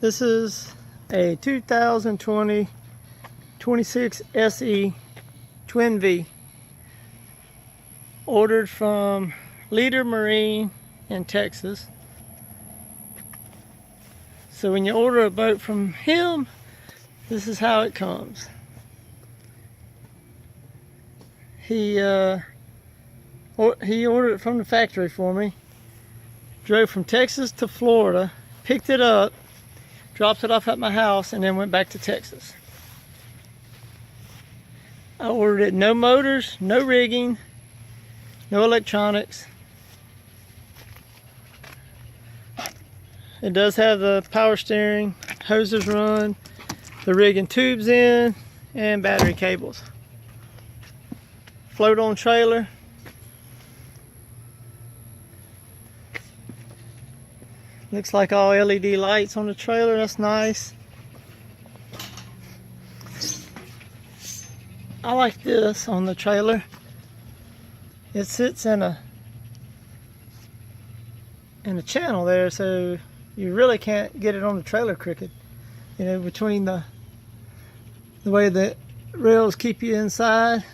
This is a 2020 26 SE Twin V, ordered from Leader Marine in Texas. So when you order a boat from him, this is how it comes. He ordered it from the factory for me, drove from Texas to Florida, picked it up, dropped it off at my house, and then went back to Texas. I ordered it no motors, no rigging, no electronics. It does have the power steering, hoses run, the rig and tubes in, and battery cables. Float on trailer. Looks like all LED lights on the trailer. That's nice. I like this on the trailer. It sits in a channel there, so you really can't get it on the trailer crooked. You know, between the way the rails keep you inside,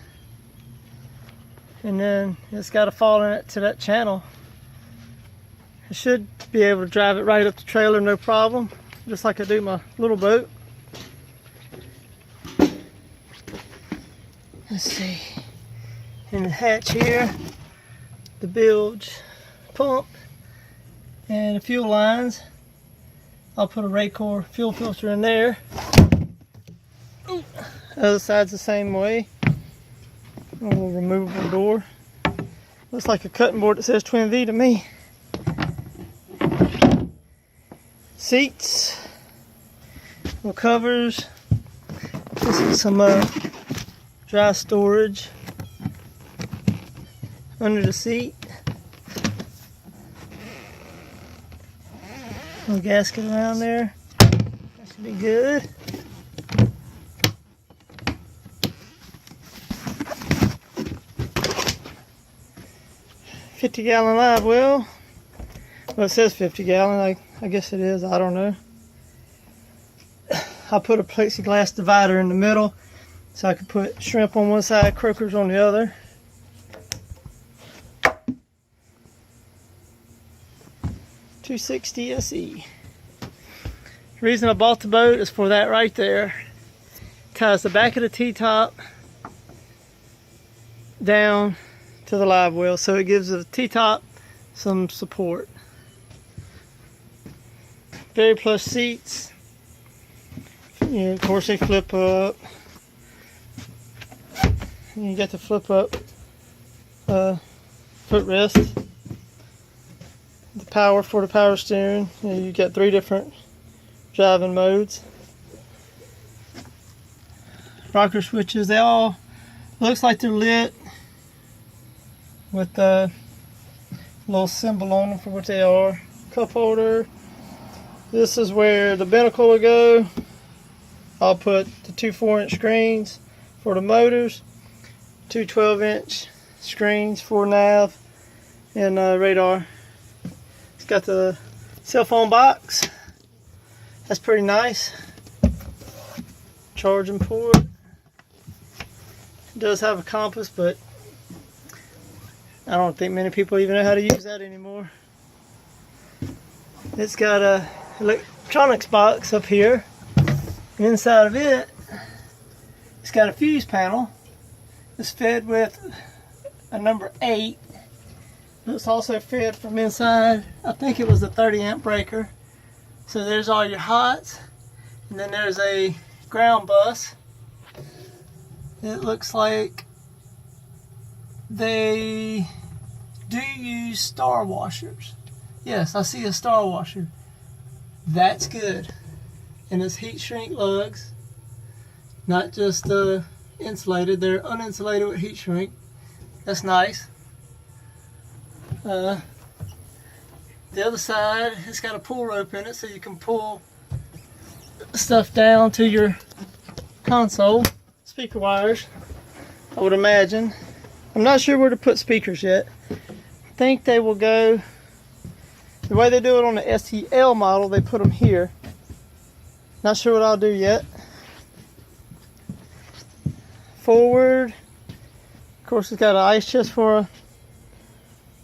and then it's got to fall in it to that channel. I should be able to drive it right up the trailer, no problem, just like I do my little boat. Let's see, in the hatch here, the bilge pump and the fuel lines. I'll put a Raycor fuel filter in there. Ooh. Other side's the same way. A little removable door. Looks like a cutting board that says Twin V to me. Seats, little covers. This is some dry storage under the seat. Little gasket around there. That should be good. $50-gallon live well. Well, it says 50 gallon. I guess it is. I don't know. I put a plexiglass divider in the middle so I could put shrimp on one side, croakers on the other. $260 SE. The reason I bought the boat is for that right there. Ties the back of the T-top down to the live well, so it gives the T-top some support. Very plush seats. Yeah, of course they flip up. You got the flip up footrest. The power for the power steering. You got 3 different driving modes. Rocker switches. They all looks like they're lit with a little symbol on them for what they are. Cup holder. This is where the binnacle will go. I'll put the 2 4-inch screens for the motors, 2 12-inch screens for nav and radar. It's got the cell phone box. That's pretty nice. Charging port. It does have a compass, but I don't think many people even know how to use that anymore. It's got a electronics box up here. Inside of it, it's got a fuse panel. It's fed with a number 8. It's also fed from inside. I think it was a 30-amp breaker. So there's all your hots, and then there's a ground bus. It looks like they do use star washers. Yes, I see a star washer. That's good. And it's heat shrink lugs, not just insulated. They're uninsulated with heat shrink. That's nice. The other side, it's got a pull rope in it, so you can pull stuff down to your console. Speaker wires, I would imagine. I'm not sure where to put speakers yet. I think they will go, the way they do it on the STL model, they put them here. Not sure what I'll do yet. Forward, of course, it's got an ice chest for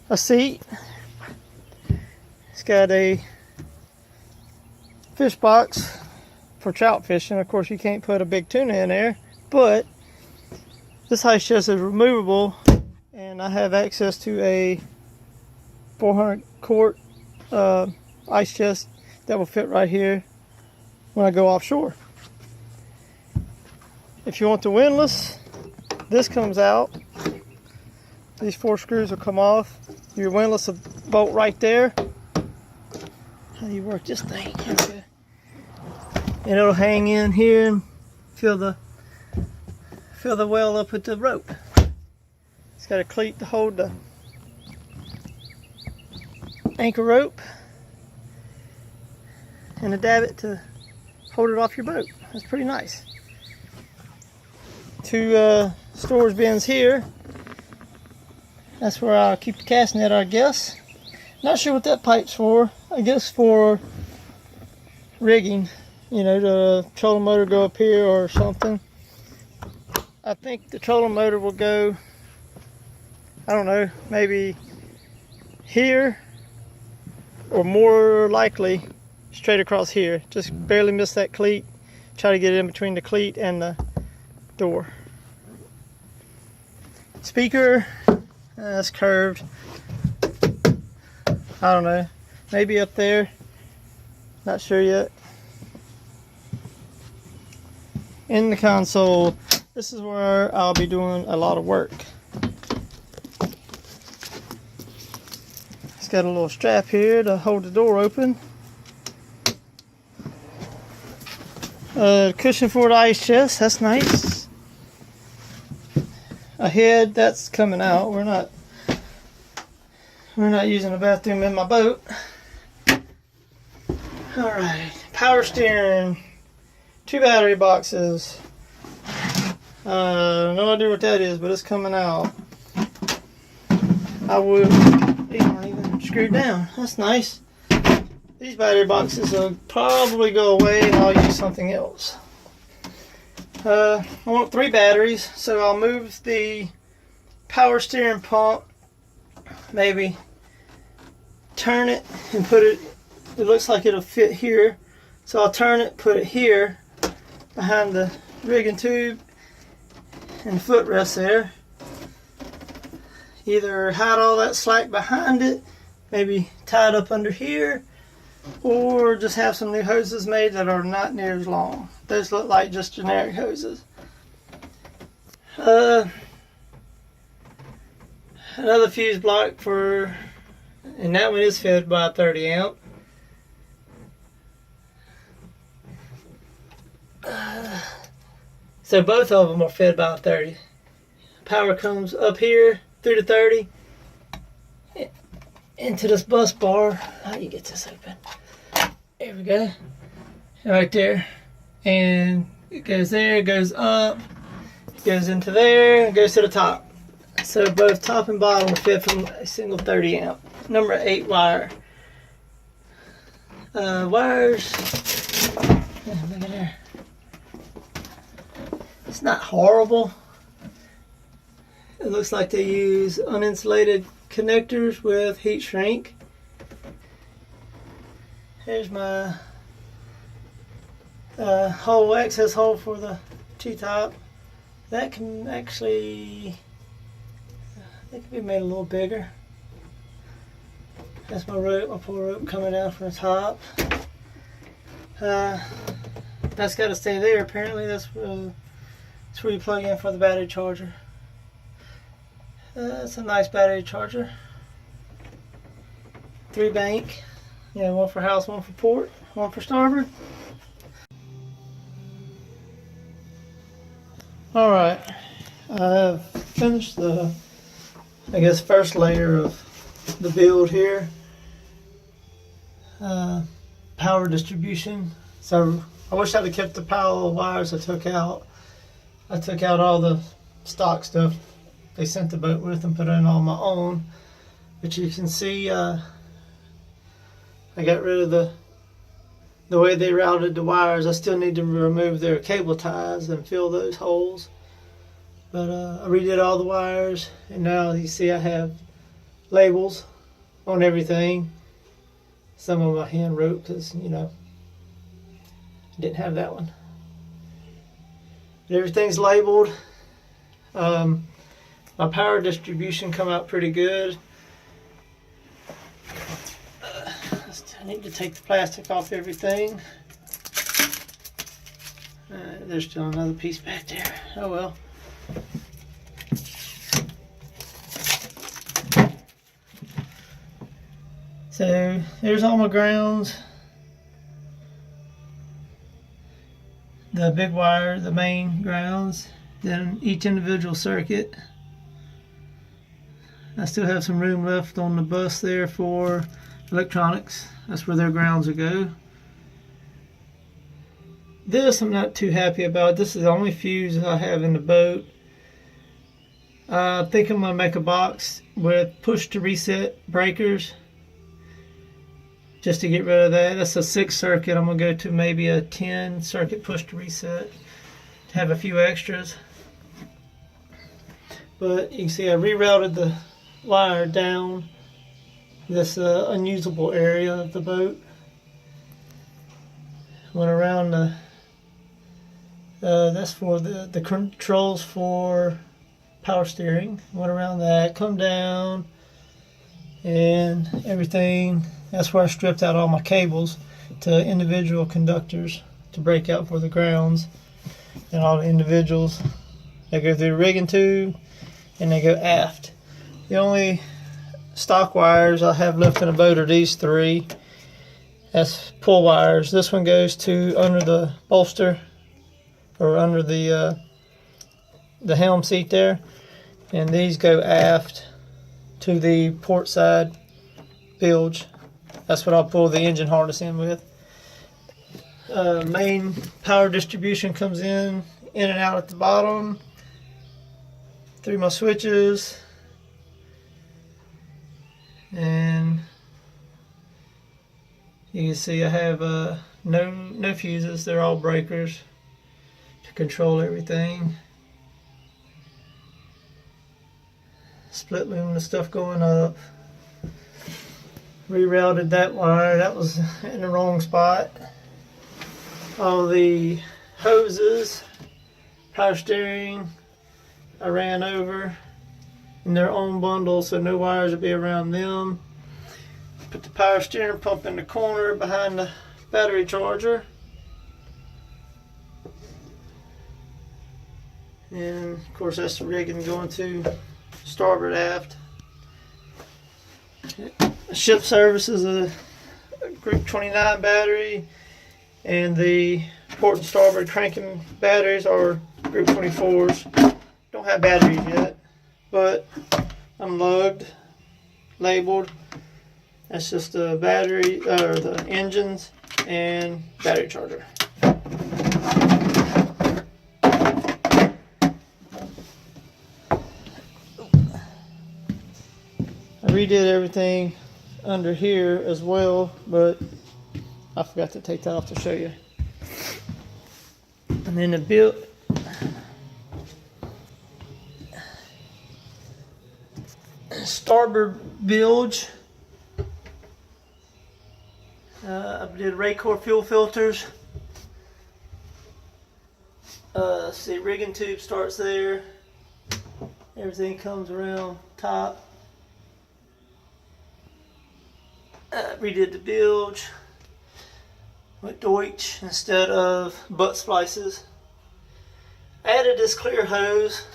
a seat. It's got a fish box for trout fishing. Of course, you can't put a big tuna in there, but this ice chest is removable, and I have access to a 400 quart ice chest that will fit right here when I go offshore. If you want the windlass, this comes out. These 4 screws will come off. Your windlass will bolt right there. How do you work this thing? Okay. And it'll hang in here and fill the well up with the rope. It's got a cleat to hold the anchor rope and a davit to hold it off your boat. That's pretty nice. 2 storage bins here. That's where I'll keep the cast net, I guess. Not sure what that pipe's for. I guess for rigging, you know, the trolling motor go up here or something. I think the trolling motor will go, I don't know, maybe here, or more likely straight across here. Just barely miss that cleat. Try to get it in between the cleat and the door. Speaker, that's curved. I don't know, maybe up there, not sure yet. In the console, this is where I'll be doing a lot of work. It's got a little strap here to hold the door open. Cushion for the ice chest, that's nice. A head, that's coming out. We're not using a bathroom in my boat. Alright, power steering, 2 battery boxes. No idea what that is, but it's coming out. These aren't even screwed down. That's nice. These battery boxes will probably go away and I'll use something else. I want 3 batteries, so I'll move the power steering pump, maybe turn it and put it, it looks like it'll fit here, so I'll turn it, put it here behind the rigging tube and footrest there. Either hide all that slack behind it, maybe tie it up under here, or just have some new hoses made that are not near as long. Those look like just generic hoses. Another fuse block for, and that one is fed by a 30 amp. So both of them are fed by a 30. Power comes up here through the 30 into this bus bar. How do you get this open? There we go. Right there. And it goes there, it goes up, it goes into there, and goes to the top. So both top and bottom are fed from a single 30 amp. Number 8 wire. Wires. Look at there. It's not horrible. It looks like they use uninsulated connectors with heat shrink. Here's my hole, access hole for the T-top. That can actually, it can be made a little bigger. That's my rope, my pull rope coming down from the top. That's got to stay there. Apparently, that's where you plug in for the battery charger. That's a nice battery charger. 3 bank. Yeah, one for house, one for port, one for starboard. Alright, I've finished the, I guess, first layer of the build here. Power distribution. So I wish I'd have kept the pile of wires I took out. I took out all the stock stuff they sent the boat with and put in all my own. But you can see I got rid of the the way they routed the wires. I still need to remove their cable ties and fill those holes. But I redid all the wires, and now you see I have labels on everything. Some of my hand wrote because, you know, I didn't have that one. But everything's labeled. My power distribution come out pretty good. I need to take the plastic off everything. There's still another piece back there. Oh well. So there's all my grounds. The big wire, the main grounds, then each individual circuit. I still have some room left on the bus there for electronics. That's where their grounds will go. This I'm not too happy about. This is the only fuse I have in the boat. I think I'm going to make a box with push to reset breakers just to get rid of that. That's a 6 circuit. I'm going to go to maybe a 10 circuit push to reset to have a few extras. But you can see I rerouted the wire down this unusable area of the boat. Went around that's for the controls for power steering. Went around that, come down, and everything. That's where I stripped out all my cables to individual conductors to break out for the grounds, and all the individuals. They go through the rigging tube and they go aft. The only stock wires I have left in the boat are these 3. That's pull wires. This one goes to under the bolster, or under the helm seat there, and these go aft to the port side bilge. That's what I'll pull the engine harness in with. Main power distribution comes in and out at the bottom through my switches. And you can see I have no fuses. They're all breakers to control everything. Split lumen stuff going up. Rerouted that wire. That was in the wrong spot. All the hoses, power steering, I ran over in their own bundle, so no wires will be around them. Put the power steering pump in the corner behind the battery charger. And of course that's the rigging going to starboard aft. Ship service is a Group 29 battery, and the port and starboard cranking batteries are Group 24s. Don't have batteries yet, but I'm lugged, labeled. That's just the battery, or the engines and battery charger. I redid everything under here as well, but I forgot to take that off to show you. And then the starboard bilge. I did Raycor fuel filters. See, rigging tube starts there. Everything comes around top. Redid the bilge with Deutsch instead of butt splices. Added this clear hose.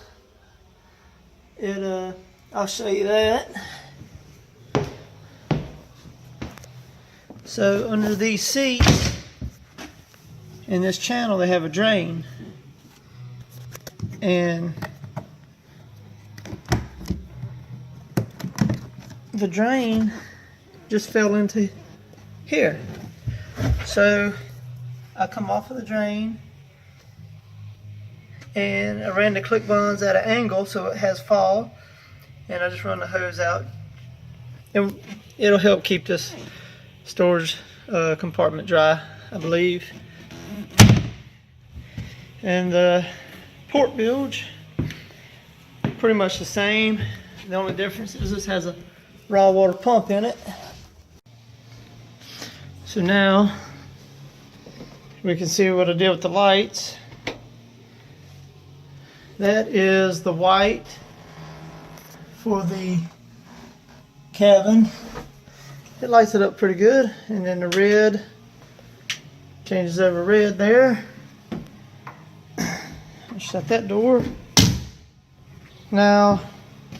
I'll show you that. So under these seats in this channel they have a drain, and the drain just fell into here. So I come off of the drain and I ran the click bonds at an angle so it has fall, and I just run the hose out, and it'll help keep this storage compartment dry. I believe. And the port bilge, pretty much the same. The only difference is this has a raw water pump in it. So now we can see what I did with the lights. That is the white for the cabin. It lights it up pretty good. And then the red changes over red there. Shut that door. Now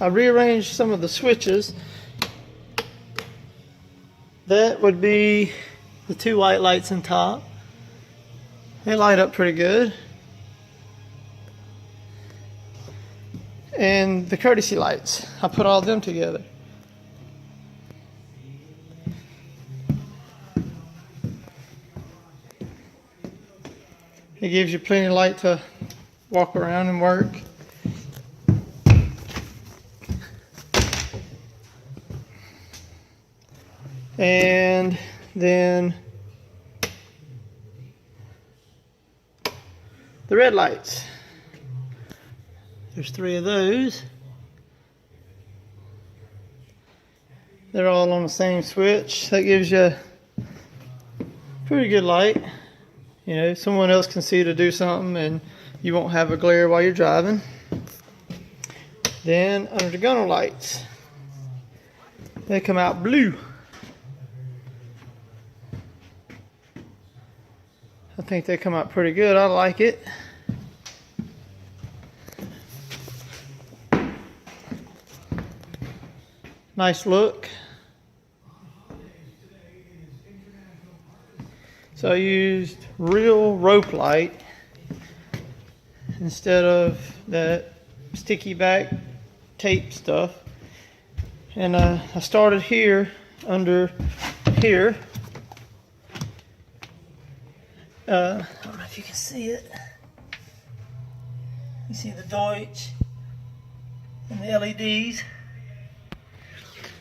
I rearranged some of the switches. That would be the two white lights on top. They light up pretty good. And the courtesy lights, I put all of them together. It gives you plenty of light to walk around and work. And then the red lights. There's 3 of those. They're all on the same switch. That gives you pretty good light. You know, someone else can see to do something and you won't have a glare while you're driving. Then under the gunner lights, they come out blue. I think they come out pretty good. I like it. Nice look. So I used real rope light instead of that sticky back tape stuff. And I started here under here. I don't know if you can see it. You see the Deutsch and the LEDs.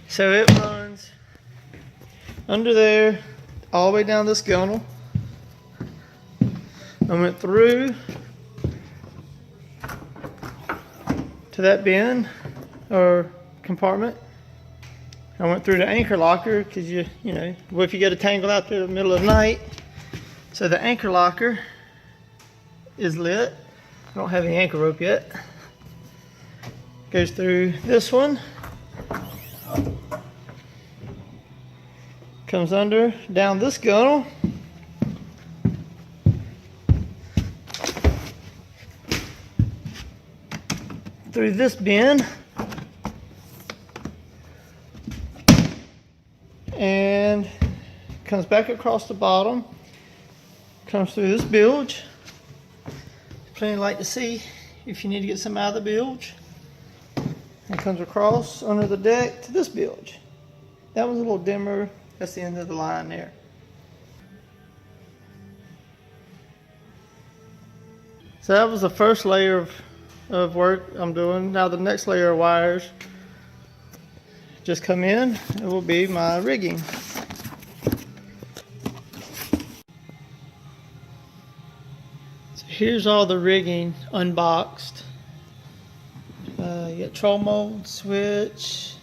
So it runs under there, all the way down this gunnel. I went through to that bin or compartment. I went through the anchor locker because you know, what if you get a tangle out there in the middle of the night? So the anchor locker is lit. I don't have any anchor rope yet. Goes through this one. Comes under, down this gunnel. Through this bin. And comes back across the bottom. Comes through this bilge. Plenty of light to see if you need to get some out of the bilge. And comes across under the deck to this bilge. That was a little dimmer. That's the end of the line there. So that was the first layer of work I'm doing. Now the next layer of wires just come in. It will be my rigging. So here's all the rigging unboxed. You got troll mold, switch.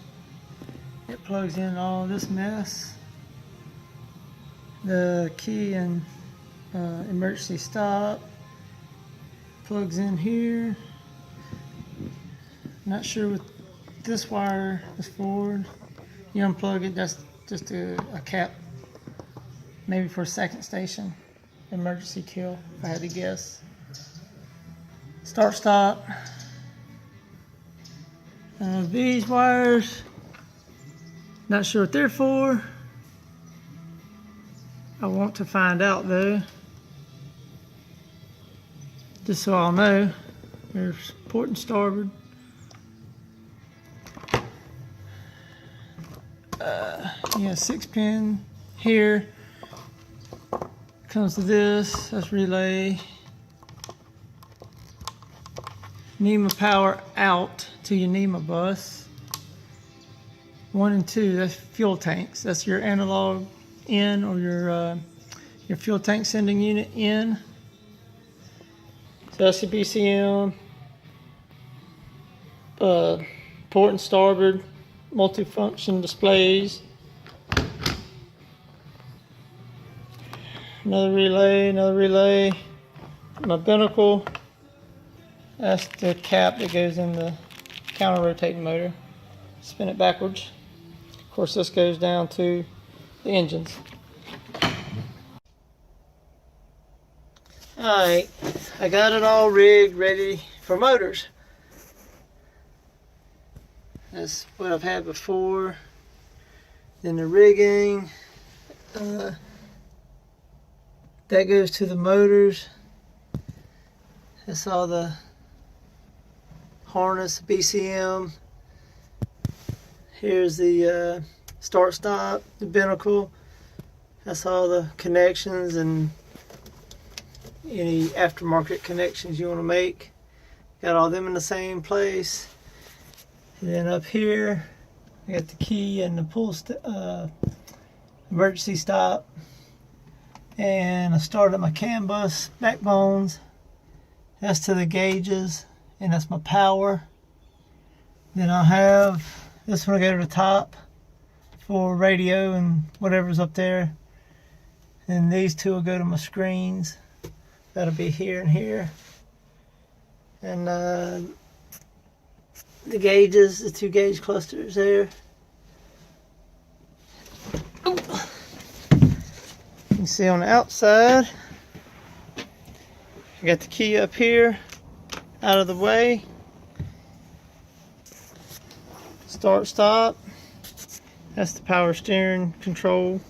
It plugs in all this mess. The key and emergency stop plugs in here. Not sure what this wire is for. You unplug it, that's just a cap, maybe for a second station emergency kill, if I had to guess. Start stop. These wires, not sure what they're for. I want to find out though, just so I'll know. There's port and starboard. Yeah, 6-pin here. Comes to this, that's relay. NEMA power out to your NEMA bus. 1 and 2, that's fuel tanks. That's your analog in or your your fuel tank sending unit in. So that's the BCM, port and starboard, multifunction displays. Another relay, my binnacle. That's the cap that goes in the counter rotating motor. Spin it backwards. Of course, this goes down to the engines. Alright, I got it all rigged, ready for motors. That's what I've had before. Then the rigging, that goes to the motors. That's all the harness, BCM. Here's the start stop, the binnacle. That's all the connections and any aftermarket connections you want to make. Got all them in the same place. And then up here, I got the key and the pull emergency stop. And I started my CAN bus backbones. That's to the gauges, and that's my power. Then I'll have this one will go to the top for radio and whatever's up there. And these two will go to my screens. That'll be here and here. And the gauges, the 2 gauge clusters there. Ooh. You can see on the outside, I got the key up here, out of the way. Start, stop. That's the power steering control.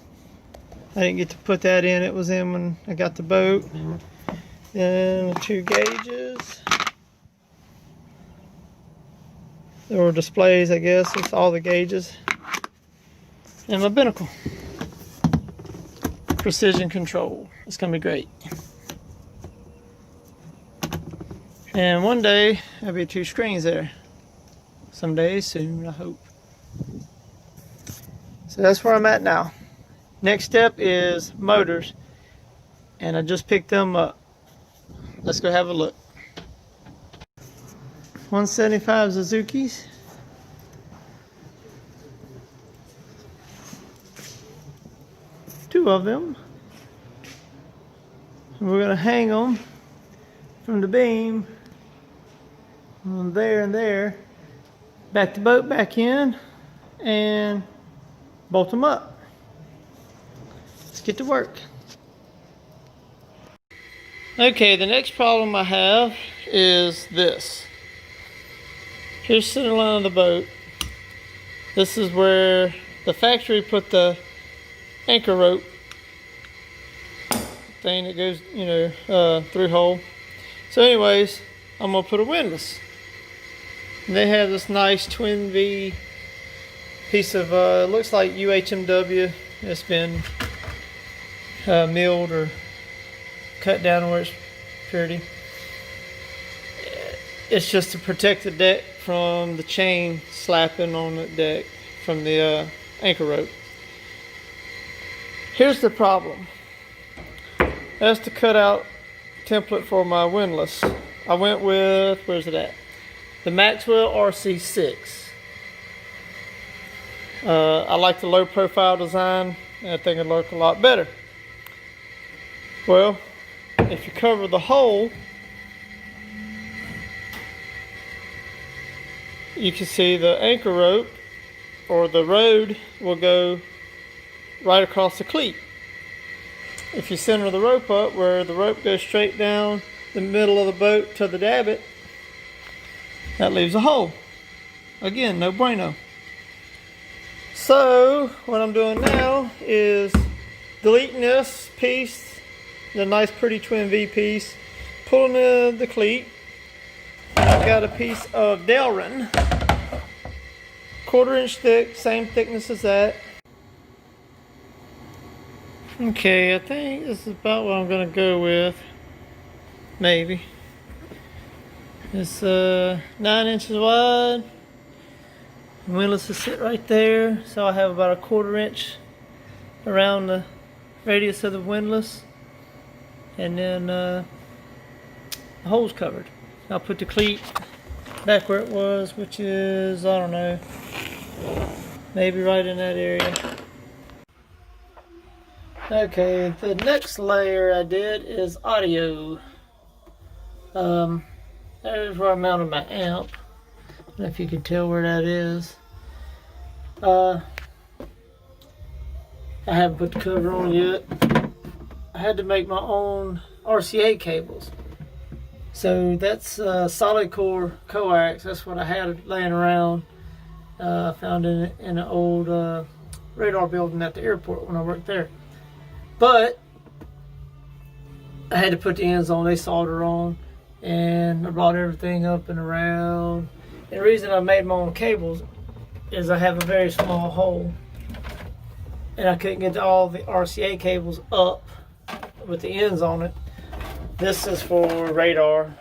I didn't get to put that in. It was in when I got the boat. Then the 2 gauges. There were displays, I guess. It's all the gauges. And my binnacle. Precision control. It's going to be great. And one day, there'll be 2 screens there. Someday soon, I hope. So that's where I'm at now. Next step is motors. And I just picked them up. Let's go have a look. 175 Suzuki's. Two of them. And we're going to hang them from the beam on there and there. Back the boat back in and bolt them up. Let's get to work. Okay, the next problem I have is this. Here's the center line of the boat. This is where the factory put the anchor rope thing that goes, through hole. So anyways, I'm gonna put a windlass. And they have this nice twin V piece of, looks like UHMW. It's been milled or cut down where it's purity. It's just to protect the deck from the chain slapping on the deck from the anchor rope. Here's the problem. That's the cutout template for my windlass. I went with, where's it at? The Maxwell RC6. I like the low profile design, and I think it'll look a lot better. Well, if you cover the hole, you can see the anchor rope or the rod will go right across the cleat. If you center the rope up where the rope goes straight down the middle of the boat to the davit, that leaves a hole. Again, no bueno. So what I'm doing now is deleting this piece, the nice pretty twin V piece, pulling the cleat. I've got a piece of Delrin, 1/4 inch thick, same thickness as that. Okay, I think this is about what I'm gonna go with. Maybe. It's 9 inches wide. The windlass will sit right there, so I have about a 1/4 inch around the radius of the windlass. and then the hole's covered. I'll put the cleat back where it was, which is, I don't know, maybe right in that area. Okay, the next layer I did is audio. There's where I mounted my amp. I don't know if you can tell where that is. I haven't put the cover on yet. I had to make my own RCA cables. So that's solid core coax. That's what I had laying around. I found in an old radar building at the airport when I worked there. But I had to put the ends on. They solder on. And I brought everything up and around. And the reason I made my own cables is I have a very small hole. And I couldn't get all the RCA cables up with the ends on it. This is for radar.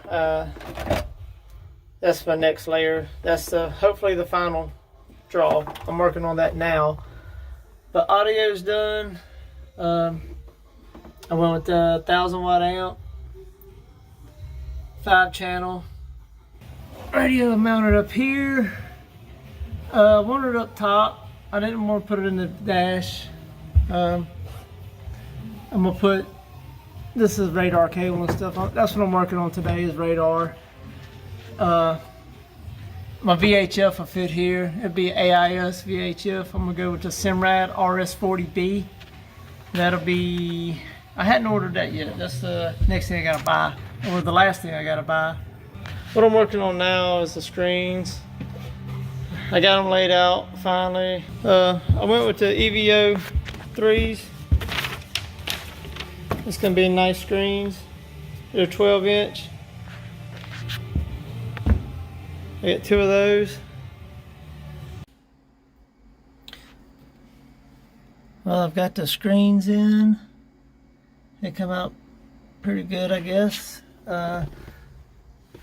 That's my next layer. That's hopefully the final draw. I'm working on that now. But audio's done. I went with the 1000 watt amp, 5-channel. Radio mounted up here. I wanted it up top. I didn't want to put it in the dash. I'm gonna put, this is radar cable and stuff. That's what I'm working on today is radar. My VHF will fit here. It'd be AIS VHF. I'm gonna go with the Simrad RS40B. That'll be, I hadn't ordered that yet. That's the next thing I gotta buy, or the last thing I gotta buy. What I'm working on now is the screens. I got them laid out finally. I went with the EVO 3s. It's gonna be nice screens. They're 12-inch. I got 2 of those. Well, I've got the screens in. They come out pretty good, I guess. I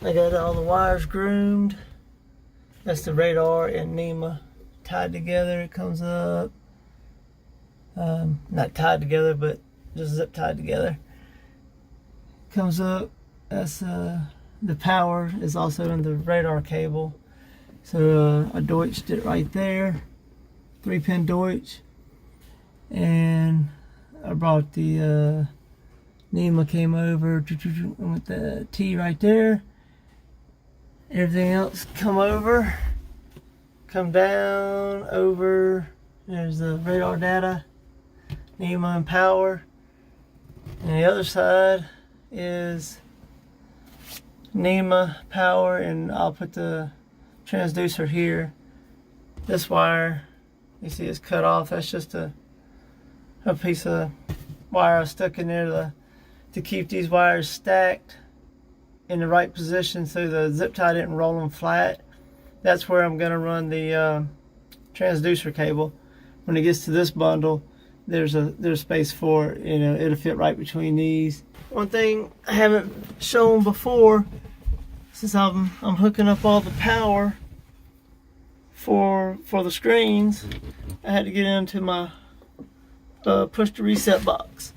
got all the wires groomed. That's the radar and NEMA tied together. It comes up. Not tied together, but just zip tied together. Comes up. That's the power is also in the radar cable. So I Deutsched it right there. 3-pin Deutsch. And I brought the NEMA came over with the T right there. Everything else come over, come down, over. There's the radar data, NEMA and power. And the other side is NEMA, power, and I'll put the transducer here. This wire, you see it's cut off. That's just a piece of wire I stuck in there to keep these wires stacked in the right position so the zip tie didn't roll them flat. That's where I'm going to run the transducer cable. When it gets to this bundle, there's space for it. You know, it'll fit right between these. One thing I haven't shown before, since I'm hooking up all the power for the screens, I had to get into my push to reset box.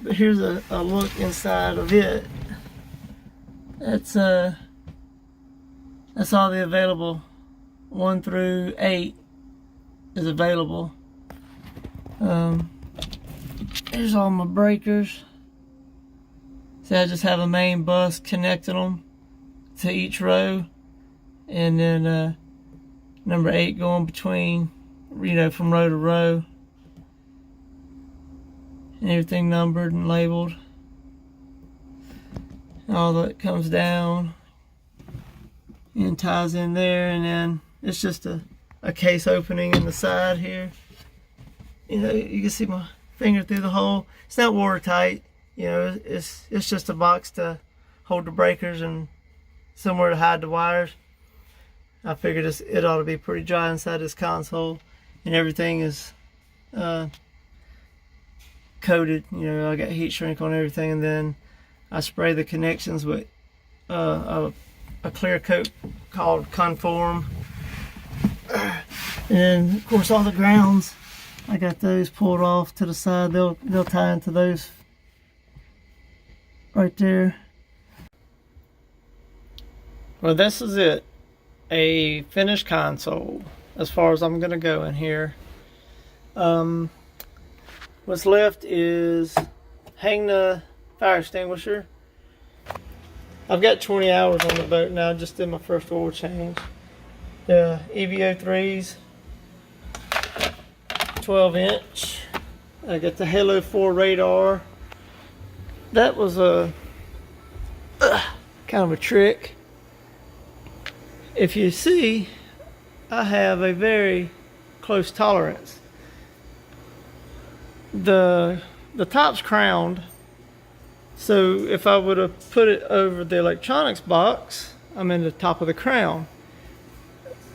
But here's a look inside of it. That's all the available 1 through 8 is available. Here's all my breakers. See, I just have a main bus connecting them to each row, and then number 8 going between, you know, from row to row, and everything numbered and labeled. All that comes down and ties in there, and then it's just a case opening in the side here. You know, you can see my finger through the hole. It's not watertight, you know, it's just a box to hold the breakers and somewhere to hide the wires. I figured it ought to be pretty dry inside this console, and everything is coated. You know, I got heat shrink on everything, and then I spray the connections with a clear coat called Conform. And of course all the grounds, I got those pulled off to the side. They'll tie into those right there. Well, this is it. A finished console as far as I'm gonna go in here. What's left is hang the fire extinguisher. I've got 20 hours on the boat now, just did my first oil change. The EVO3s, 12-inch. I got the Halo 4 radar. That was a kind of a trick. If you see, I have a very close tolerance. The top's crowned, so if I would have put it over the electronics box, I'm in the top of the crown.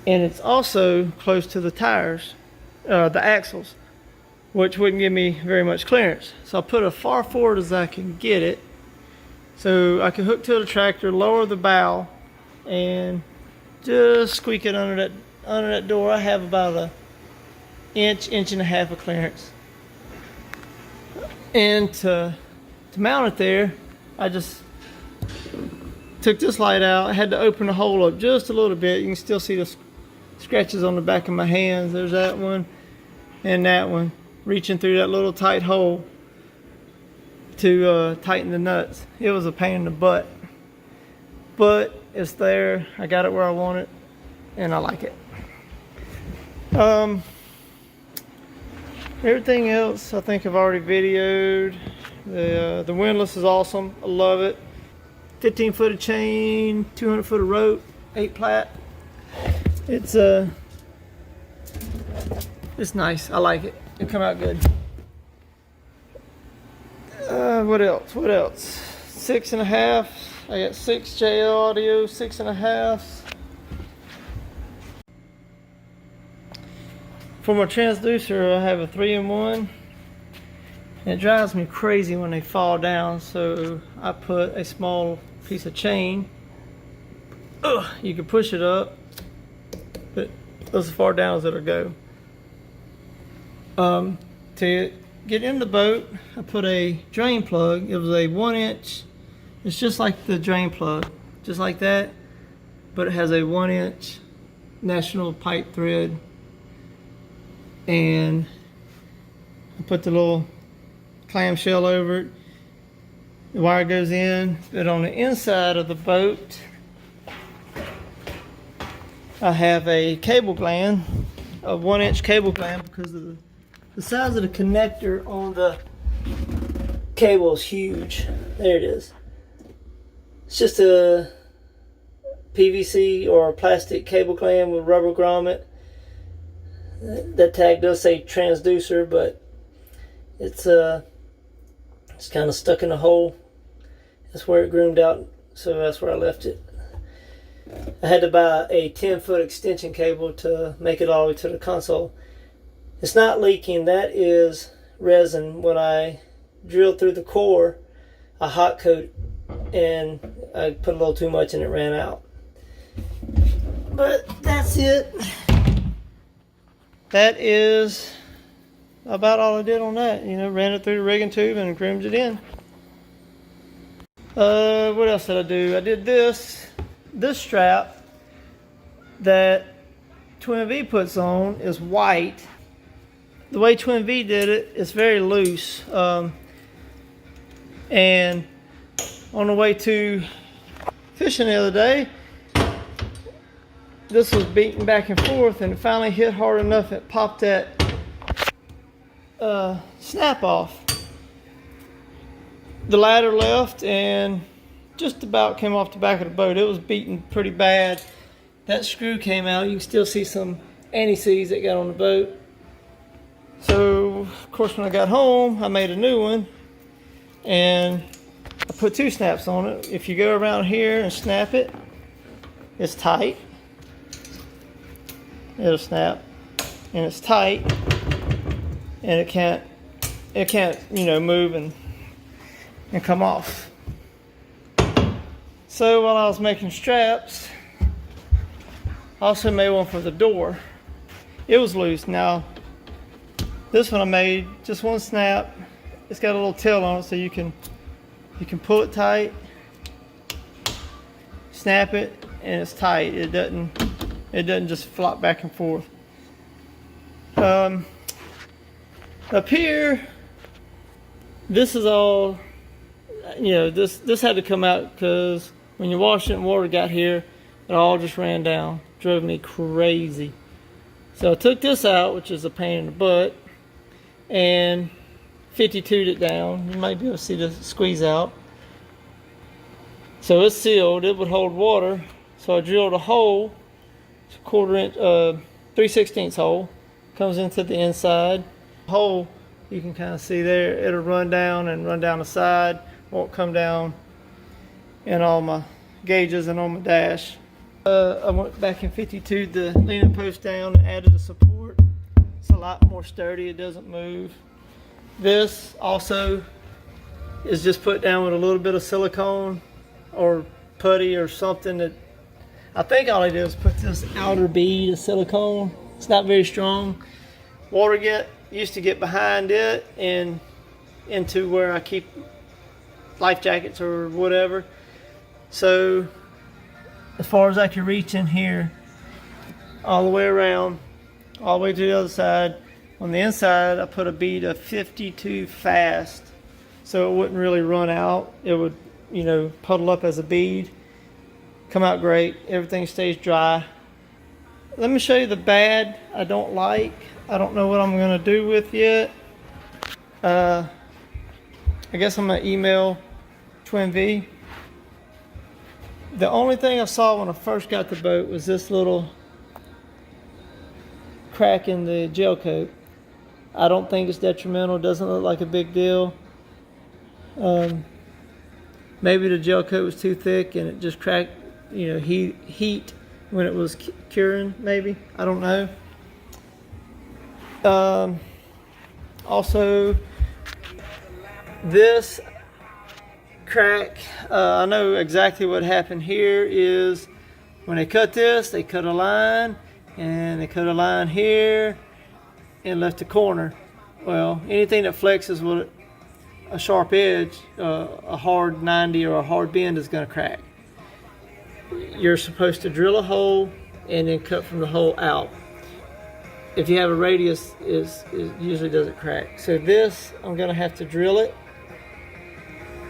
And it's also close to the tires, the axles, which wouldn't give me very much clearance. So I put it far forward as I can get it, so I can hook to the tractor, lower the bow, and just squeak it under that door. I have about an inch and a half of clearance. And to mount it there, I just took this light out. I had to open the hole up just a little bit. You can still see the scratches on the back of my hands. There's that one and that one, reaching through that little tight hole to tighten the nuts. It was a pain in the butt, but it's there. I got it where I want it, and I like it. Everything else I think I've already videoed. The windlass is awesome. I love it. 15 foot of chain, 200 foot of rope, 8 plat. It's nice. I like it. It come out good. What else? 6.5. I got 6 JL audio, 6.5. For my transducer, I have a 3-in-1. It drives me crazy when they fall down, so I put a small piece of chain. You can push it up, but as far down as it'll go. To get in the boat, I put a drain plug. It was a 1-inch. It's just like the drain plug, just like that, but it has a 1-inch national pipe thread. And I put the little clamshell over it. The wire goes in, but on the inside of the boat, I have a cable gland, a 1-inch cable gland, because of the size of the connector on the cable is huge. There it is. It's just a PVC or a plastic cable gland with rubber grommet. That tag does say transducer, but it's kind of stuck in a hole. That's where it groomed out, so that's where I left it. I had to buy a 10-foot extension cable to make it all the way to the console. It's not leaking. That is resin. When I drilled through the core, I hot coat and I put a little too much and it ran out. But that's it. That is about all I did on that. Ran it through the rigging tube and groomed it in. What else did I do? I did this strap that Twin V puts on is white. The way Twin V did it, it's very loose. And on the way to fishing the other day, this was beating back and forth, and it finally hit hard enough it popped that snap off. The ladder left and just about came off the back of the boat. It was beaten pretty bad. That screw came out. You can still see some anti-seize that got on the boat. So of course when I got home, I made a new one and I put 2 snaps on it. If you go around here and snap it, it's tight. It'll snap and it's tight, and it can't move and come off. So while I was making straps, I also made one for the door. It was loose. Now this one I made just 1 snap. It's got a little tail on it, so you can You can pull it tight, snap it, and it's tight. It doesn't just flop back and forth. Up here, this is all, you know, this had to come out because when you wash it and water got here, it all just ran down. Drove me crazy. So I took this out, which is a pain in the butt, and 52'd it down. You might be able to see the squeeze out. So it's sealed. It would hold water. So I drilled a hole. It's a 1/4 inch, 3/16 hole. Comes into the inside. The hole, you can kind of see there. It'll run down and run down the side. Won't come down in all my gauges and on my dash. I went back and 52'd the leaning post down and added a support. It's a lot more sturdy. It doesn't move. This also is just put down with a little bit of silicone or putty or something. That I think all I did was put this outer bead of silicone. It's not very strong. Water used to get behind it and into where I keep life jackets or whatever. So as far as I can reach in here, all the way around, all the way to the other side. On the inside, I put a bead of 52 fast, so it wouldn't really run out. It would, you know, puddle up as a bead. Come out great. Everything stays dry. Let me show you the bad I don't like. I don't know what I'm gonna do with yet. I guess I'm gonna email Twin V. The only thing I saw when I first got the boat was this little crack in the gel coat. I don't think it's detrimental. It doesn't look like a big deal. Maybe the gel coat was too thick and it just cracked, you know, heat when it was curing, maybe. I don't know. Also, this crack, I know exactly what happened here. Is when they cut this, they cut a line and they cut a line here and left a corner. Well, anything that flexes with a sharp edge, a hard 90 or a hard bend is going to crack. You're supposed to drill a hole and then cut from the hole out. If you have a radius, it usually doesn't crack. So this, I'm going to have to drill it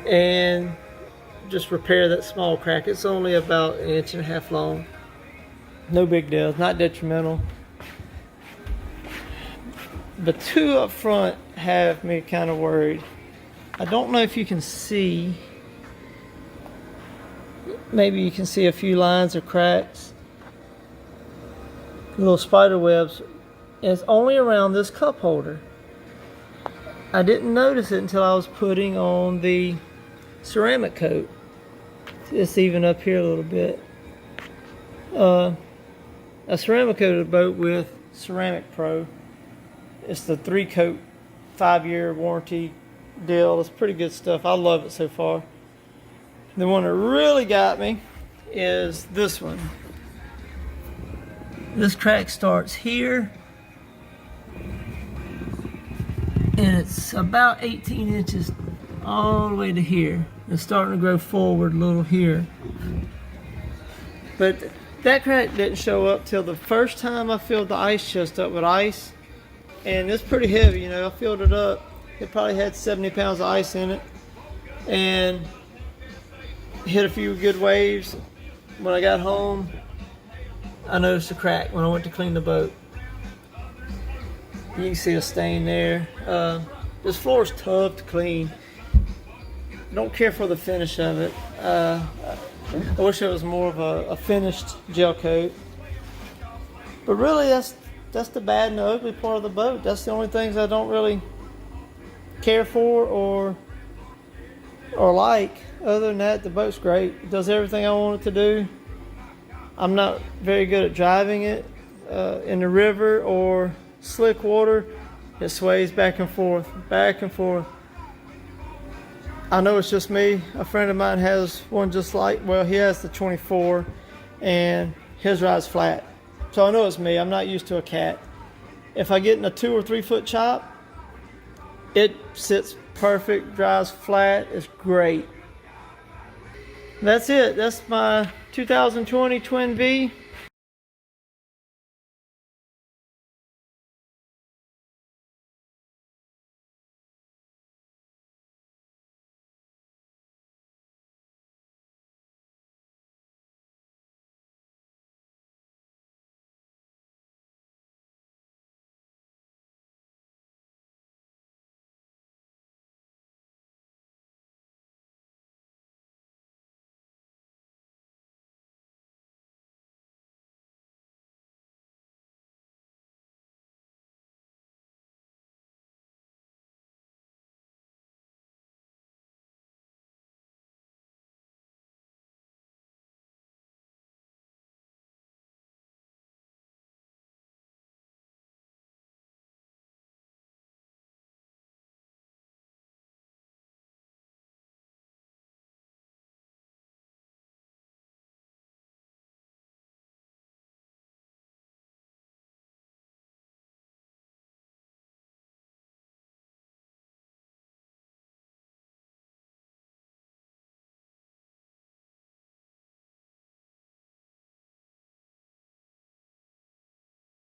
and just repair that small crack. It's only about 1.5 inches long. No big deal. It's not detrimental. The two up front have me kind of worried. I don't know if you can see. Maybe you can see a few lines or cracks. Little spider webs. And it's only around this cup holder. I didn't notice it until I was putting on the ceramic coat. It's even up here a little bit. A ceramic coated boat with Ceramic Pro. It's the 3-coat 5-year warranty deal. It's pretty good stuff. I love it so far. The one that really got me is this one. This crack starts here and it's about 18 inches all the way to here. It's starting to grow forward a little here. But that crack didn't show up till the first time I filled the ice chest up with ice. And it's pretty heavy, you know. I filled it up. It probably had 70 pounds of ice in it. And hit a few good waves. When I got home, I noticed a crack when I went to clean the boat. You can see a stain there. This floor is tough to clean. I don't care for the finish of it. I wish it was more of a finished gel coat. But really, that's the bad and the ugly part of the boat. That's the only things I don't really care for or like. Other than that, the boat's great. It does everything I want it to do. I'm not very good at driving it in the river or slick water. It sways back and forth, back and forth. I know it's just me. A friend of mine has one just like, well, he has the 24 and his ride's flat. So I know it's me. I'm not used to a cat. If I get in a 2 or 3 foot chop, it sits perfect, drives flat. It's great. That's it. That's my 2020 Twin V.